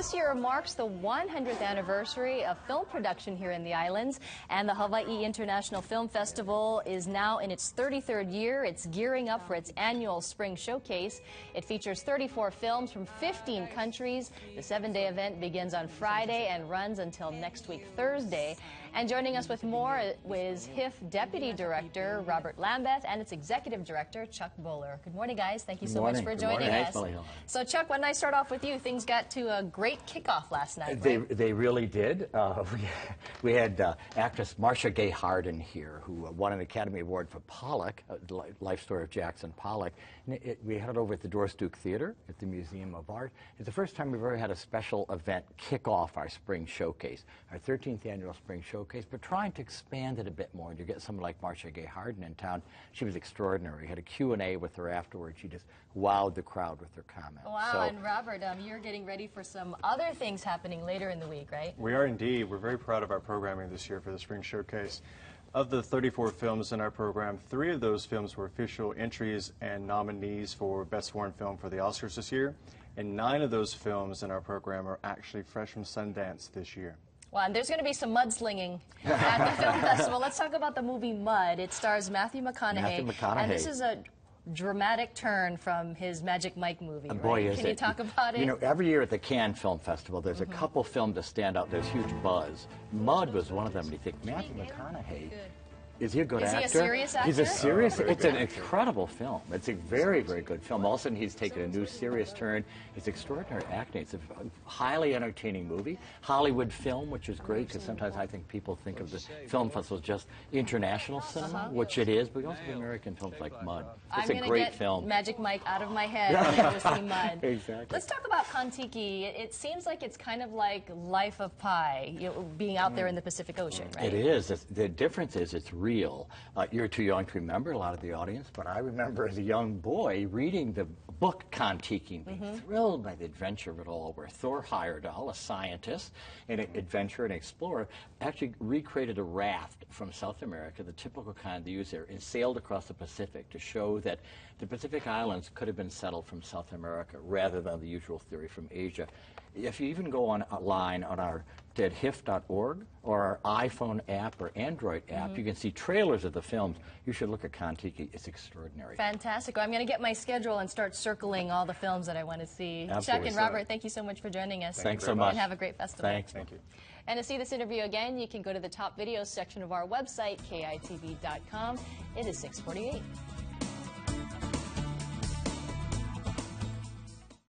this year marks the 100th anniversary of film production here in the islands, and the Hawaii International Film Festival is now in its 33rd year. It's gearing up for its annual spring showcase. It features 34 films from 15 countries. The 7-day event begins on Friday and runs until next week, Thursday. And joining us with more is HIFF Deputy Director Robert Lambeth and its Executive Director Chuck Bowler. Good morning, guys. Thank you so much for joining us. So, Chuck, when I start off with you, things got to a great kickoff last night, right? They really did. We had actress Marcia Gay Harden here, who won an Academy Award for Pollock, Life Story of Jackson Pollock. We had it over at the Doris Duke Theater at the Museum of Art. It's the first time we've ever had a special event kick off our spring showcase, our 13th annual spring showcase, but trying to expand it a bit more. And you get someone like Marcia Gay Harden in town. She was extraordinary. We had a Q&A with her afterwards. She just wowed the crowd with her comments. Wow, so, and Robert, you're getting ready for some other things happening later in the week, right? We are indeed. We're very proud of our programming this year for the Spring Showcase. Of the 34 films in our program, 3 of those films were official entries and nominees for Best Foreign Film for the Oscars this year, and 9 of those films in our program are actually fresh from Sundance this year. Well, and there's going to be some mudslinging at the film festival. Let's talk about the movie Mud. It stars Matthew McConaughey. And this is a dramatic turn from his Magic Mike movie, right? Boy, is Can you talk about it? You know, every year at the Cannes Film Festival, there's a couple films that stand out. There's huge buzz. Mud was one of them. And you think, Matthew McConaughey, is he a good actor? Is he a serious actor? He's a serious, it's an incredible film. It's a very, very good film. All of a sudden, he's taken a new serious turn. It's extraordinary acting. It's a highly entertaining movie. Hollywood film, which is great, because sometimes I think people think of the film festival as just international cinema, which it is, but we also have American films like Mud. It's a great film. Magic Mike out of my head and go see Mud. Exactly. Let's talk about Kon-Tiki. It seems like it's kind of like Life of Pi, you know, being out there in the Pacific Ocean, right? It is. The difference is it's real. You're too young to remember, a lot of the audience, but I remember as a young boy reading the book Kon-Tiki and being thrilled by the adventure of it all, where Thor Heyerdahl, a scientist, an adventurer and explorer, actually recreated a raft from South America, the typical kind they use there, and sailed across the Pacific to show that the Pacific Islands could have been settled from South America rather than the usual theory from Asia. If you even go online on our HIFF.org or our iPhone app or Android app, you can see trailers of the films. You should look at Kon-Tiki. It's extraordinary. Fantastic. Well, I'm going to get my schedule and start circling all the films that I want to see. Absolutely. Chuck and Robert, thank you so much for joining us. Thanks so much. And have a great festival. Thanks. Thank you. And to see this interview again, you can go to the top videos section of our website, KITV.com. It is 6:48.